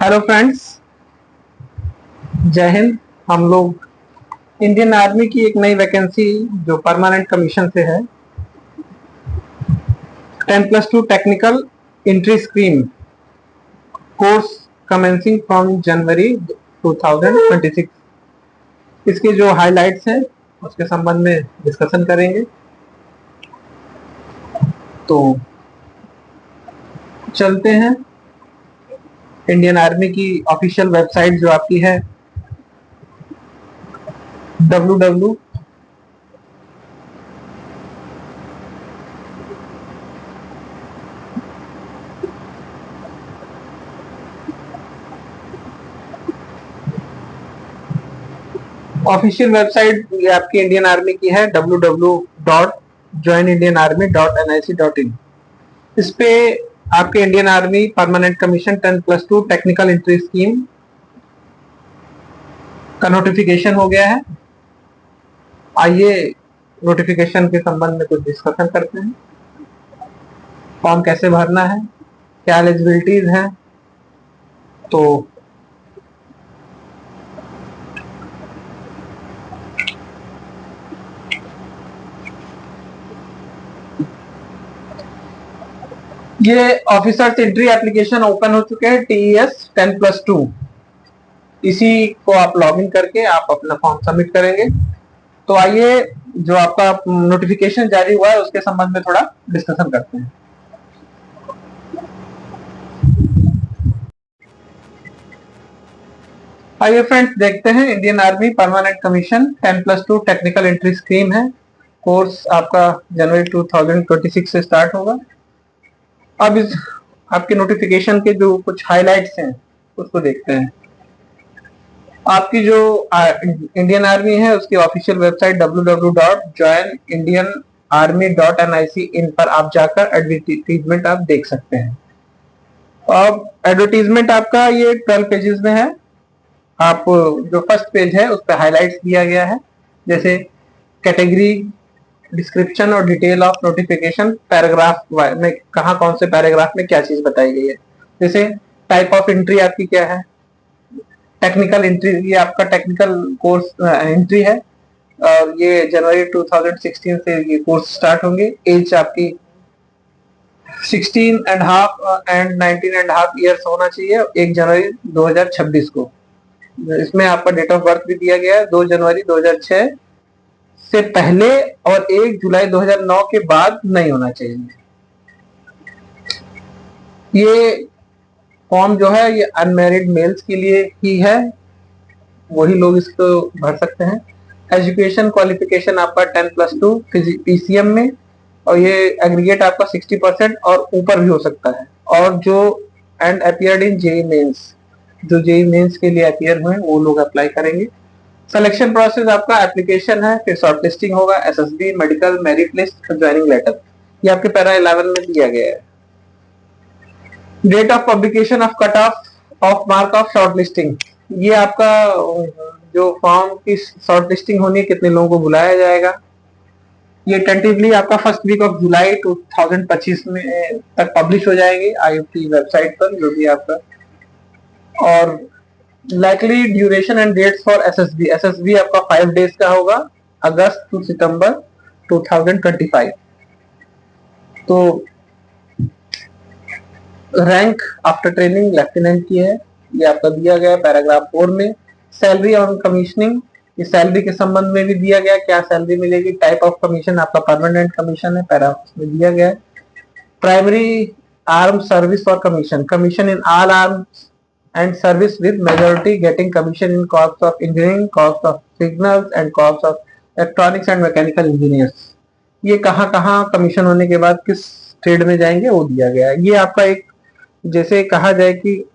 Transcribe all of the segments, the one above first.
Hello friends, जय हिंद। हम लोग इंडियन आर्मी की एक नई वैकेंसी जो परमानेंट कमीशन से है, 10+2 technical entry scheme course commencing from January 2026, इसके जो हाइलाइट्स हैं उसके संबंध में डिस्कशन करेंगे। तो चलते हैं। इंडियन आर्मी की ऑफिशियल वेबसाइट जो आपकी है www ऑफिशियल वेबसाइट ये आपकी इंडियन आर्मी की है www.joinindianarmy.nic.in। इस पे आपके Indian army permanent commission 10+2 technical entry scheme का नोटिफिकेशन हो गया है। आइए नोटिफिकेशन के संबंध में कुछ डिस्कशन करते हैं। फॉर्म कैसे भरना है, क्या एलिजिबिलिटीज है। तो ये ऑफिसर्स एंट्री एप्लीकेशन ओपन हो चुके हैं, TES 10+2। इसी को आप लॉगिन करके आप अपना फॉर्म सबमिट करेंगे। तो आइए जो आपका नोटिफिकेशन जारी हुआ है उसके संबंध में थोड़ा डिस्कशन करते हैं। आइए फ्रेंड्स देखते हैं। Indian army permanent commission 10+2 technical entry scheme है। कोर्स आपका जनवरी 2026 से स्टार्ट होगा। अब इस आपके नोटिफिकेशन के जो कुछ हाइलाइट्स हैं उसको देखते हैं। आपकी जो इंडियन आर्मी है उसकी ऑफिशियल वेबसाइट www.joinindianarmy.nic.in पर आप जाकर एडवर्टीजमेंट आप देख सकते हैं। अब एडवर्टीजमेंट आपका ये 12 पेजेस में है। आप जो फर्स्ट पेज है उस पर हाइलाइट्स दिया गया है, जैसे कैटेगरी, डिस्क्रिप्शन और डिटेल ऑफ नोटिफिकेशन, पैराग्राफ में कहाँ कौन से पैराग्राफ में क्या चीज बताई गई है। जैसे टाइप ऑफ एंट्री आपकी क्या है, टेक्निकल एंट्री, ये आपका टेक्निकल कोर्स एंट्री है और ये जनवरी 2016 से ये कोर्स स्टार्ट होंगे। एज आपकी 16.5 एंड 19.5 ईयर्स होना चाहिए 1 जनवरी 2026 को। इसमें आपका डेट ऑफ बर्थ भी दिया गया है 2 जनवरी 2006 से पहले और 1 जुलाई 2009 के बाद नहीं होना चाहिए। ये फॉर्म जो है ये अनमैरिड मेल्स के लिए ही है, वही लोग इसको भर सकते हैं। एजुकेशन क्वालिफिकेशन आपका 10+2 PCM में, और ये एग्रीगेट आपका 60% और ऊपर भी हो सकता है। और जो and appeared in JEE Mains, जो जेई मेंस के लिए अपीयर हुए वो लोग अप्लाई करेंगे। सिलेक्शन प्रोसेस आपका एप्लीकेशन है, फिर शॉर्ट लिस्टिंग होगा, SSB, medical, merit list, joining letter, ये आपके पैरा 11 में दिया गया है। Date of publication of cut off mark of short listing, ये आपका जो फॉर्म की शॉर्ट लिस्टिंग होनी है, कितने लोगों को बुलाया जाएगा, ये टेंटिवली आपका फर्स्ट वीक ऑफ जुलाई 2025 में तक पब्लिश हो जाएगी आयोग की वेबसाइट पर, जो भी आपका। और likely duration and dates for SSB आपका 5 डेज का होगा, अगस्त टू सितंबर 2025। तो रैंक आफ्टर ट्रेनिंग लेफ्टिनेंट की है, ये आपका दिया गया पैराग्राफ 4 में। सैलरी ऑन कमीशनिंग, ये सैलरी के संबंध में भी दिया गया, क्या सैलरी मिलेगी। टाइप ऑफ कमीशन आपका परमानेंट कमीशन है, पैरा में दिया गया है। प्राइमरी आर्म सर्विस और commission, commission in all arms and service with majority getting commission in corps of engineering, corps of signals and corps of electronics and mechanical engineers। ये कहाँ कहाँ commission होने के बाद किस ट्रेड में जाएंगे वो दिया गया है। ये आपका एक जैसे कहा जाए कि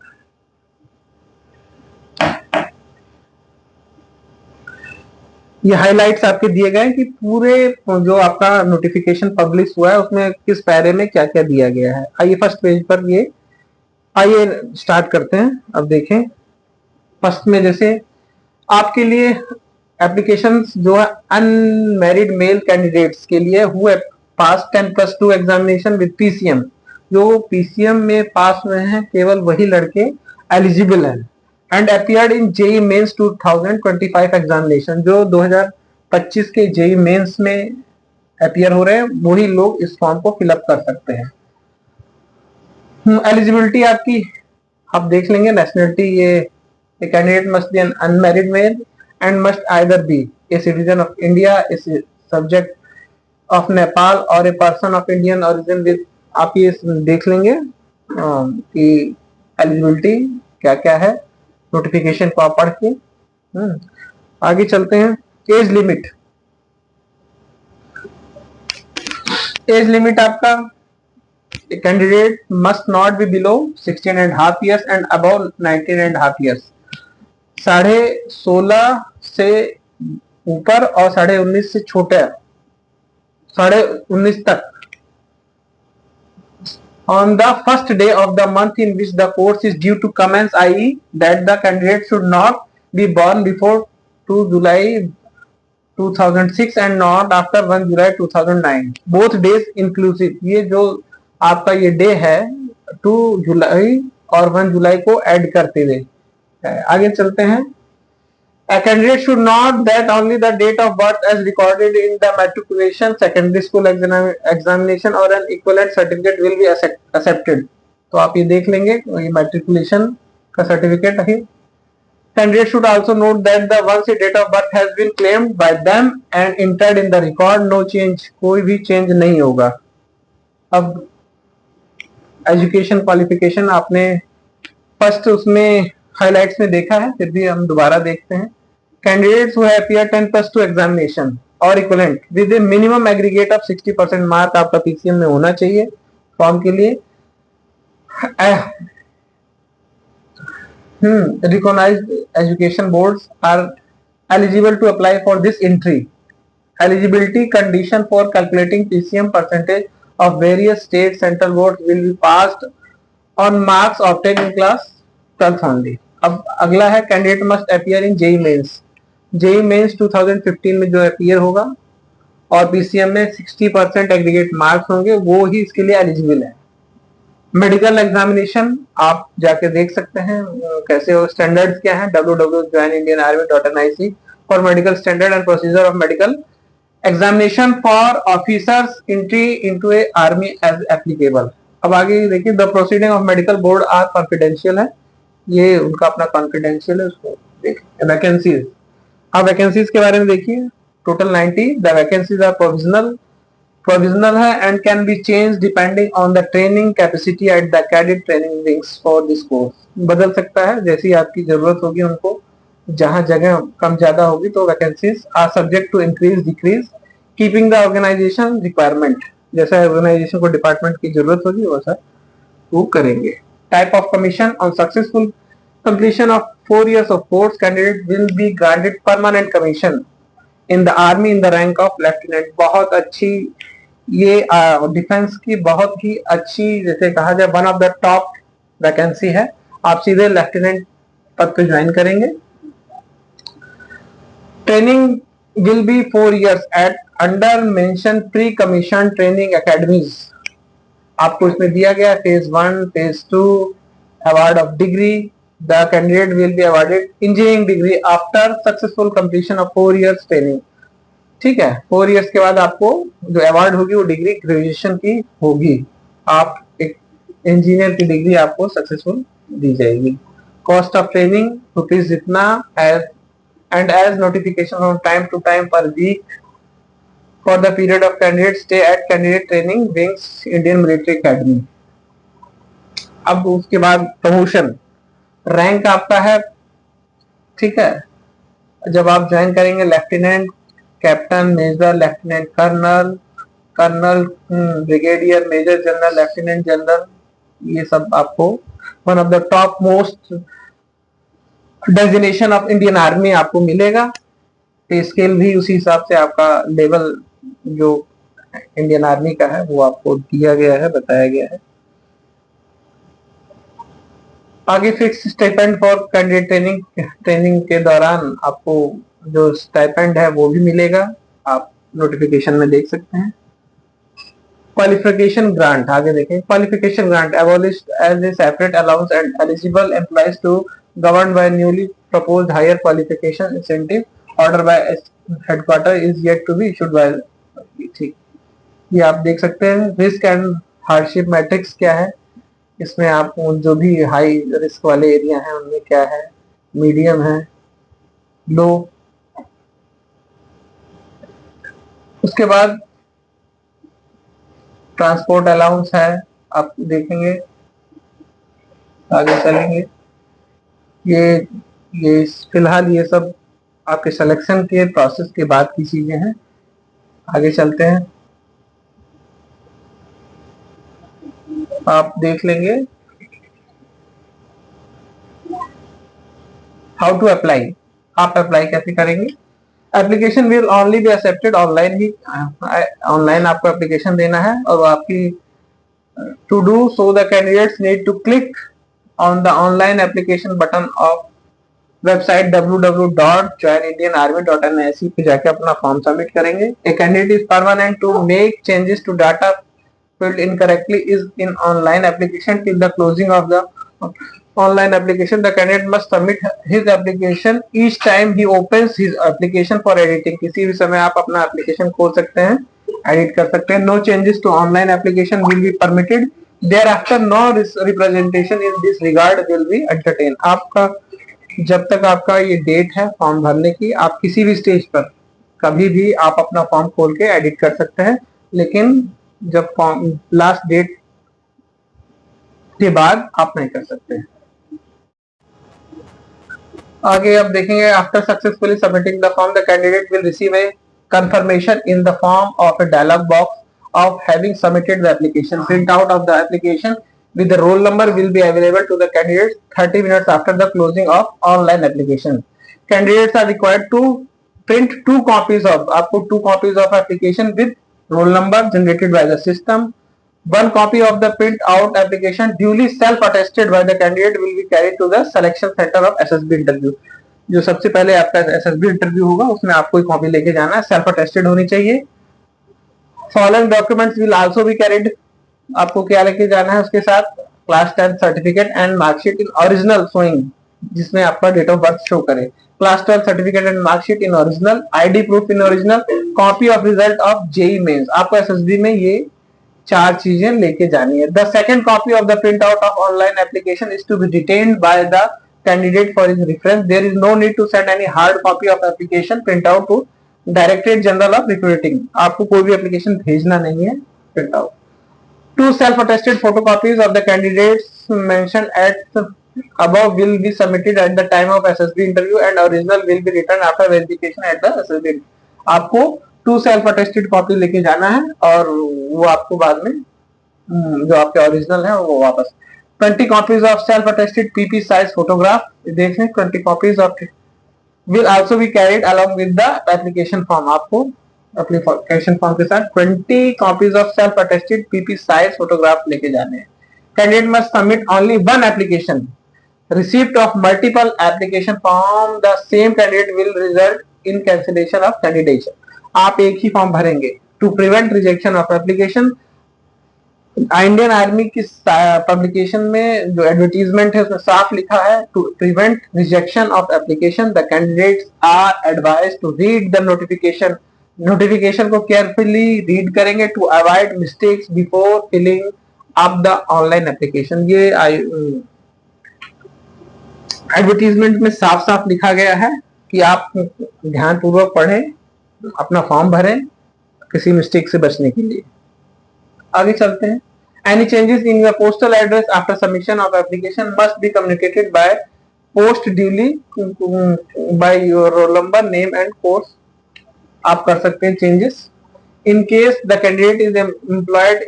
ये हाइलाइट्स आपके दिए गए कि पूरे जो आपका नोटिफिकेशन पब्लिश हुआ है उसमें किस पैरे में क्या क्या दिया गया है। आइए फर्स्ट पेज पर ये आइए स्टार्ट करते हैं। अब देखें फर्स्ट में, जैसे आपके लिए एप्लीकेशन जो है अनमैरिड मेल कैंडिडेट्स के लिए who pass 10+2 examination with PCM, जो PCM में पास हुए हैं केवल वही लड़के एलिजिबल है and appeared in JEE Mains 2025 examination. जो 2025 के जेई मेंस में अपीयर हो रहे हैं वही लोग इस फॉर्म को फिलअप कर सकते हैं। एलिजिबिलिटी आपकी आप देख लेंगे। नेशनलिटी, ये candidate must be an unmarried male and must either be a citizen of India, a subject of Nepal और a person of Indian origin with. आप ये देख लेंगे कि एलिजिबिलिटी क्या क्या है, नोटिफिकेशन को आप पढ़ के। आगे चलते हैं। एज लिमिट, एज लिमिट आपका candidate must not be below 16.5 years and above 19.5 years। 16.5 से ऊपर और 19.5 से छोटे, 19.5 तक। On the first day of the month in which the course is due to commence, i.e. that the candidate should not be born before 2 July 2006 and not after 1 July 2009, both days inclusive। ये जो आपका ये day है 2 जुलाई और 1 जुलाई को add करते हुए। आगे चलते हैं। A candidate should note that only the date of birth as recorded in the matriculation, secondary school examination or an equivalent certificate will be accepted। तो आप ये देख लेंगे ये matriculation का सर्टिफिकेट है। Candidate should also note that the once a date of birth has been claimed by them and entered in the record, no change, कोई भी चेंज नहीं होगा। अब एजुकेशन क्वालिफिकेशन आपने फर्स्ट उसमें हाइलाइट्स में देखा है, फिर भी हम दोबारा देखते हैं। Candidates who have appeared 10+2 examination और equivalent with a minimum aggregate of 60% mark आपका पीसीएम में होना चाहिए फॉर्म के लिए। Recognized education boards are eligible to apply for this entry। Eligibility condition for calculating PCM percentage of various state central boards will be passed on marks obtained in class 12th only। अब अगला है candidate must appear in JEE Mains. JEE Mains 2015 में जो appear होगा और PCM में 60% aggregate marks होंगे वो ही इसके लिए एलिजिबल है। मेडिकल एग्जामिनेशन आप जाके देख सकते हैं कैसे हो, स्टैंडर्ड्स क्या है, www.joinindianarmy.nic for medical standard and procedure of medical examination for officers entry into a army as applicable. अब आगे देखिए, the proceeding of medical board are confidential है, ये उनका अपना कॉन्फिडेंशियल है, उसको देखिए। वैकेंसीज, अब वैकेंसीज के बारे में देखिए, total 90। The vacancies are provisional है and can be change depending on the training capacity at the cadet training wings for this course. बदल सकता है जैसी आपकी जरूरत होगी उनको, जहां जगह कम ज्यादा होगी तो vacancies are subject to increase decrease keeping the organisation requirement. जैसा ऑर्गेनाइजेशन को डिपार्टमेंट की जरूरत होगी वैसा वो करेंगे। Type of commission, on successful completion of 4 years of course, candidate will be granted permanent commission in the army in the rank of lieutenant। बहुत अच्छी ये डिफेंस की बहुत ही अच्छी, जैसे कहा जाए one of the top vacancy है। आप सीधे लेफ्टिनेंट पद पे ज्वाइन करेंगे। Training will be 4 years at under mentioned pre-commissioned training academies। आपको इसमें दिया गया phase 1, phase 2, award of degree। The candidate will be awarded engineering degree after successful completion of 4 years training। ठीक है, 4 years के बाद आपको जो अवार्ड होगी वो डिग्री ग्रेजुएशन की होगी। आप एक इंजीनियर की डिग्री आपको सक्सेसफुल दी जाएगी। कॉस्ट ऑफ ट्रेनिंग रुपीज जितना as and as notification from time to time per week for the period of candidate stay at candidate training wings Indian Military Academy। अब उसके बाद प्रमोशन, रैंक आपका है, ठीक है, जब आप ज्वाइन करेंगे lieutenant, captain, major, lieutenant colonel, colonel, brigadier, major general, lieutenant general, ये सब आपको one of the top most designation of Indian army आपको मिलेगा। पे स्केल भी उसी हिसाब से आपका लेवल जो इंडियन आर्मी का है वो आपको दिया गया है, बताया गया है। आगे fix stipend for candidate training के दौरान आपको जो स्टाइपेंड है वो भी मिलेगा, आप नोटिफिकेशन में देख सकते हैं। क्वालिफिकेशन ग्रांट, आगे देखें, qualification grant abolished as a separate allowance and eligible employees to governed by newly proposed higher qualification incentive order by headquarter is yet to be issued by, ठीक, ये आप देख सकते हैं। रिस्क एंड हार्डशिप मैट्रिक्स क्या है, इसमें आप जो भी हाई रिस्क वाले एरिया हैं उनमें क्या है, मीडियम है, लो। उसके बाद ट्रांसपोर्ट अलाउंस है, आप देखेंगे, आगे चलेंगे। ये फिलहाल ये सब आपके सिलेक्शन के प्रोसेस के बाद की चीजें हैं। आगे चलते हैं, आप देख लेंगे हाउ टू अप्लाई, आप अप्लाई कैसे करेंगे। Application will only be accepted online, ही ऑनलाइन आपको एप्लीकेशन देना है और आपकी to do so the candidates need to click on the online application button of website www.joinindianarmy.nic पे जाके अपना फॉर्म सबमिट करेंगे। A candidate is permanent to make changes to data filled incorrectly is in online application till the closing of the online application. The candidate must submit his application each time he opens his application for editing. किसी भी समय आप अपना application खोल सकते हैं, edit कर सकते हैं। No changes to online application will be permitted. Thereafter no representation in this regard will be entertained. आपका जब तक आपका ये डेट है फॉर्म भरने की, आप किसी भी स्टेज पर कभी भी आप अपना फॉर्म खोल के एडिट कर सकते हैं, लेकिन जब फॉर्म लास्ट डेट के बाद आप नहीं कर सकते। आगे आप देखेंगे, after successfully submitting the form the candidate will receive a confirmation in the form of a dialogue box of having submitted the application. Print out of the application with the roll number will be available to the candidates 30 minutes after the closing of online application. Candidates are required to print 2 copies of, आपको 2 copies of application with roll number generated by the system. 1 copy of the print out application duly self attested by the candidate will be carried to the selection center of SSB interview. जो सबसे पहले आपका SSB interview होगा उसमें आपको एक copy लेके जाना है, सेल्फ अटेस्टेड होनी चाहिए। Following documents will also be carried, आपको क्या लेके जाना है उसके साथ, class 10 certificate and marksheet in original showing, जिसमें आपका डेट ऑफ बर्थ शो करे, class 12 certificate and marksheet in original, ID proof in original, copy of result of JEE Mains. आपको एसएसबी में ये 4 चीजें लेके जानी है। The second copy of the print out of online application is to be detained by the candidate for his reference. There is no need to send any hard copy of application print out to directorate general of recruiting. आपको कोई भी application भेजना नहीं है, print out. 2 self attested photocopies of the candidates mentioned at above will be submitted at the time of SSB interview and original will be returned after verification at the SSB. आपको 2 self attested copy लेके जाना है और वो आपको बाद में जो आपके ओरिजिनल है वो वापस। 20 copies of self attested PP size photograph, देखें 20 copies of will also be carried along with the application form। आपको application form के साथ 20 copies of self attested PP size photograph लेके जाने हैं। Candidate must submit only 1 application. Receipt of multiple application from the same candidate will result in cancellation of candidature. आप एक ही form भरेंगे। To prevent rejection of application, Indian army की publication में जो एडवर्टीजमेंट है उसमें साफ लिखा है, to prevent rejection of application the candidates are advised to read the notification. Notification को केयरफुली रीड करेंगे to avoid mistakes before filling up the online application. ये एडवर्टीजमेंट में साफ साफ लिखा गया है कि आप ध्यानपूर्वक पढ़ें, अपना फॉर्म भरें किसी मिस्टेक से बचने के लिए। आगे चलते हैं। Any changes in your postal address after submission of application must be communicated by post duly by your roll number, name and course। आप कर सकते हैं changes। In case the candidate is employed,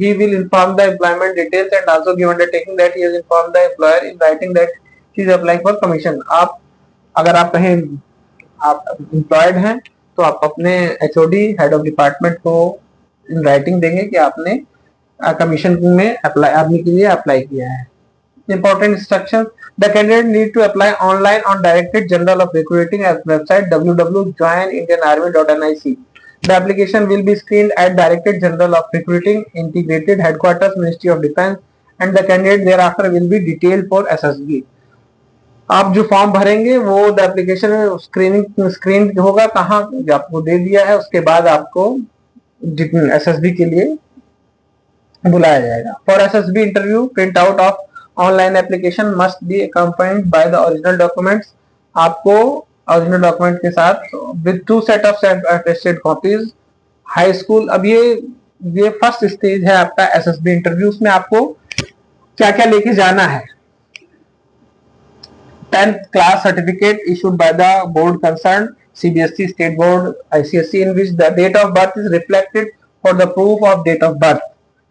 he will inform the employment details and also give undertaking that he has informed the employer in writing that he is applying for commission। आप अगर आप कहीं आप employed हैं तो आप अपने HOD head of department को इन राइटिंग देंगे कि आपने कमीशन में अप्लाई आर्मी के लिए अप्लाई किया है। Important instruction, the candidate need to apply online on directorate general of recruiting at website www.joinindianarmy.nic। The application will be screened at Directorate General of Recruiting, Integrated Headquarters, Ministry of Defence, and the candidate thereafter will be detailed for SSB. आप जो form भरेंगे वो the application screen होगा, कहाँ आपको दे दिया है, उसके बाद आपको SSB के लिए बुलाया जाएगा. For SSB interview print out of online application must be accompanied by the original documents. आपको ओरिजिनल डॉक्यूमेंट के साथ with 2 set of attested copies high school. अब ये फर्स्ट स्टेज है आपका SSB इंटरव्यू. में आपको क्या क्या लेके जाना है. 10th class certificate issued by the board concerned, CBSE, state board, ICSE, in which the date of birth is reflected for the proof of date of birth.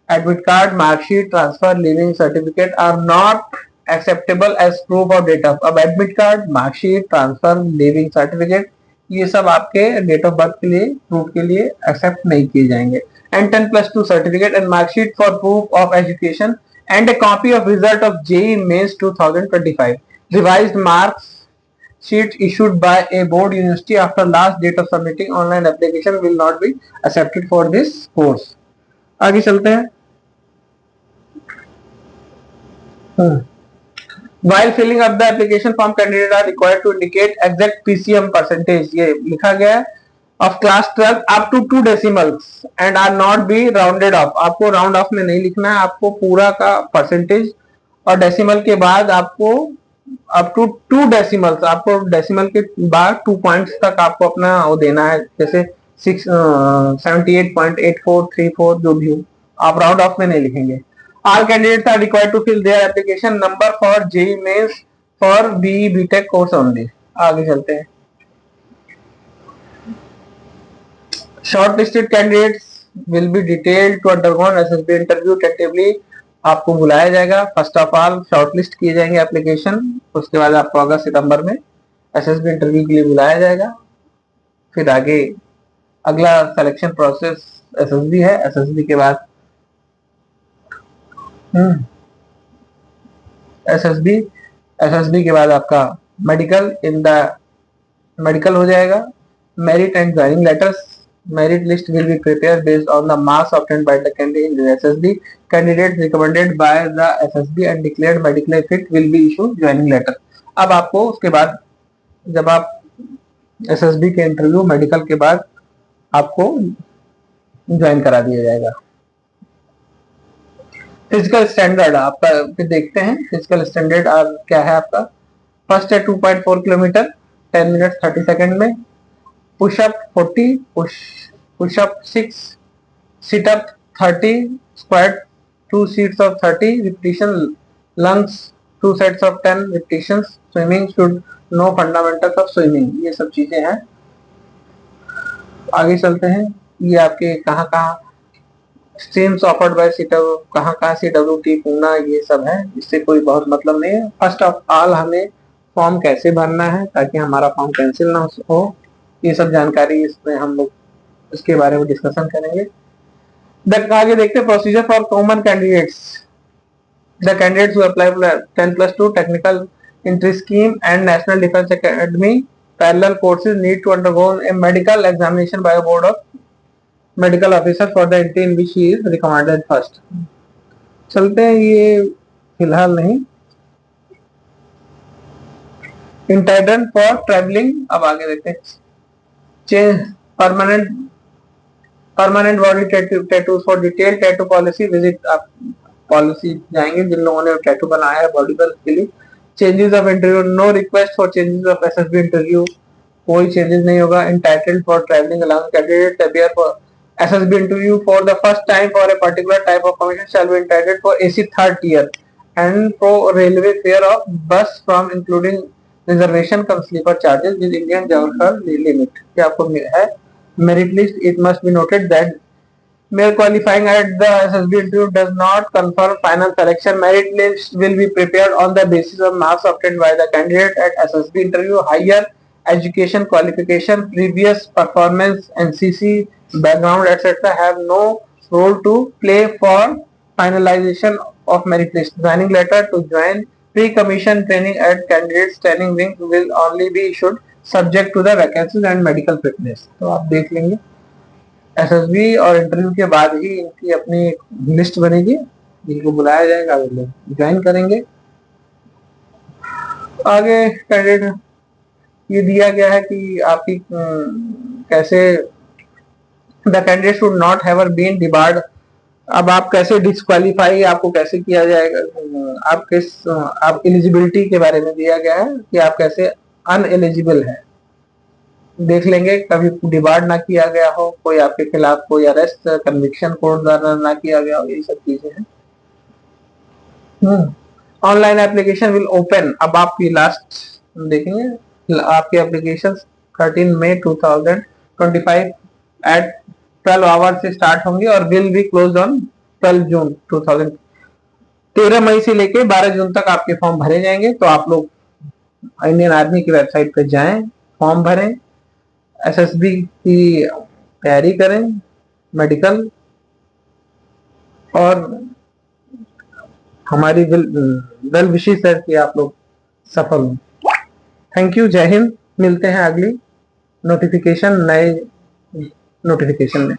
Admit card, mark sheet, transfer, leaving certificate are not acceptable as proof of date of. अब admit card, mark sheet, transfer, leaving certificate ये सब आपके date of birth के लिए proof के लिए accept नहीं किए जाएंगे. And 10+2 certificate and mark sheet for proof of education and a copy of result of JEE Mains 2025. Revised marks sheet issued by a board university after last date of submitting online application will not be accepted for this course. आगे चलते हैं. While filling up the application form, candidates are required to indicate exact PCM percentage. ये लिखा गया है of class 12 up to 2 decimals and are not be rounded off. आपको round of में नहीं लिखना है, आपको पूरा का परसेंटेज और डेसिमल के बाद आपको अप टू 2 डेसिमल्स, आपको डेसिमल के बाद 2 पॉइंट्स तक आपको अपना वो देना है. जैसे 78.8434 जो भी हो, आप राउंड ऑफ में नहीं लिखेंगे. All candidates are required to fill their application number for JEE Mains for BE BTech course only. आगे चलते हैं. Shortlisted candidates will be detailed to undergo SSB interview tentatively. आपको बुलाया जाएगा. फर्स्ट ऑफ ऑल शॉर्टलिस्ट किए जाएंगे application, उसके बाद आपको अगस्त सितंबर में SSB इंटरव्यू के लिए बुलाया जाएगा. फिर आगे अगला सिलेक्शन प्रोसेस SSB है. SSB के बाद SSB के बाद आपका मेडिकल मेडिकल हो जाएगा. Merit and joining letters, merit list will be prepared based on the marks obtained by the candidate in the SSB. Candidates recommended by the SSB and declared medically fit will be issued joining letter. अब आपको उसके बाद जब आप SSB के interview medical के बाद आपको ज्वाइन करा दिया जाएगा. फिजिकल स्टैंडर्ड आपका फिर देखते हैं. फिजिकल स्टैंडर्ड क्या है आपका. फर्स्ट है 2.4 किलोमीटर 10 मिनट 30 सेकेंड में. Pushup 40, pushup 6, situp 30, squat 2 seats of 30 repetition, lunges 2 sets of 10 repetitions, swimming should know fundamentals of swimming. ये सब चीजें हैं. आगे चलते हैं. ये आपके कहाँ स्ट्रीम्स ऑफर्ड बाय सीटअप, कहाँ CWT पूना, ये सब है. इससे कोई बहुत मतलब नहीं है. फर्स्ट ऑफ ऑल हमें फॉर्म कैसे भरना है ताकि हमारा फॉर्म कैंसिल ना हो, ये सब जानकारी इसमें हम लोग इसके बारे में डिस्कशन करेंगे. आगे देखते हैं procedure for common candidates. The candidates who apply for 10+2 technical entry scheme and national defence academy parallel courses need to undergo a medical examination by board of medical officer for the entry in which he is recommended first. चलते हैं. ये फिलहाल नहीं. Entitled for travelling, अब आगे देखते हैं. Change permanent body tattoo for detail tattoo policy visit. आप पॉलिसी जाएंगे जिन लोगों ने टैटू बनाया है बॉडी पर, उसके लिए. Changes of interview, no request for changes of SSB interview, कोई चेंजेस नहीं होगा. Entitled for travelling allowance, candidate appear for SSB interview for the first time for a particular type of commission shall be entitled for AC 3rd tier and for railway fare of bus from including reservation cum sleeper charges with Indian geographical limit. क्या आपको है merit list. It must be noted that male qualifying at the SSB interview does not confirm final selection. Merit list will be prepared on the basis of marks obtained by the candidate at SSB interview. Higher education qualification, previous performance, NCC background etc. have no role to play for finalization of merit list. Joining letter to join pre-commission training at candidates training wing will only be issued subject to the vacancies and medical fitness. तो आप देख लेंगे. SSB और interview के बाद ही इनकी अपनी list बनेगी, जिनको बुलाया जाएगा वो लोग ज्वाइन करेंगे। आगे कैंडिडेट ये दिया गया है कि आपकी कैसे the candidate should not have been debarred. अब आप कैसे डिस्क्वालीफाई आपको कैसे किया जाएगा, आप एलिजिबिलिटी के बारे में दिया गया है कि आप कैसे अनएलिजिबल है। देख लेंगे कभी डिबार्ड ना किया गया हो, कोई आपके खिलाफ कोई अरेस्ट कन्विक्शन कोर्ट द्वारा ना किया गया हो, ये सब चीजें हैं। ऑनलाइन एप्लीकेशन विल ओपन, अब आपकी लास्ट देखेंगे आपकी एप्लीकेशन 13 मई 2025 एट 12 आवर से स्टार्ट होंगी और विल बी क्लोज ऑन 12 जून 2000। 13 मई से लेके 12 जून तक आपके फॉर्म भरे जाएंगे। तो आप लोग इंडियन आर्मी की वेबसाइट पर जाएं, फॉर्म भरें, एसएसबी की तैयारी करें, मेडिकल, और हमारी वेल विशेष है कि आप लोग सफल हों। थैंक यू, जय हिंद। मिलते हैं अगली नोटिफिकेशन नए नोटिफिकेशन में।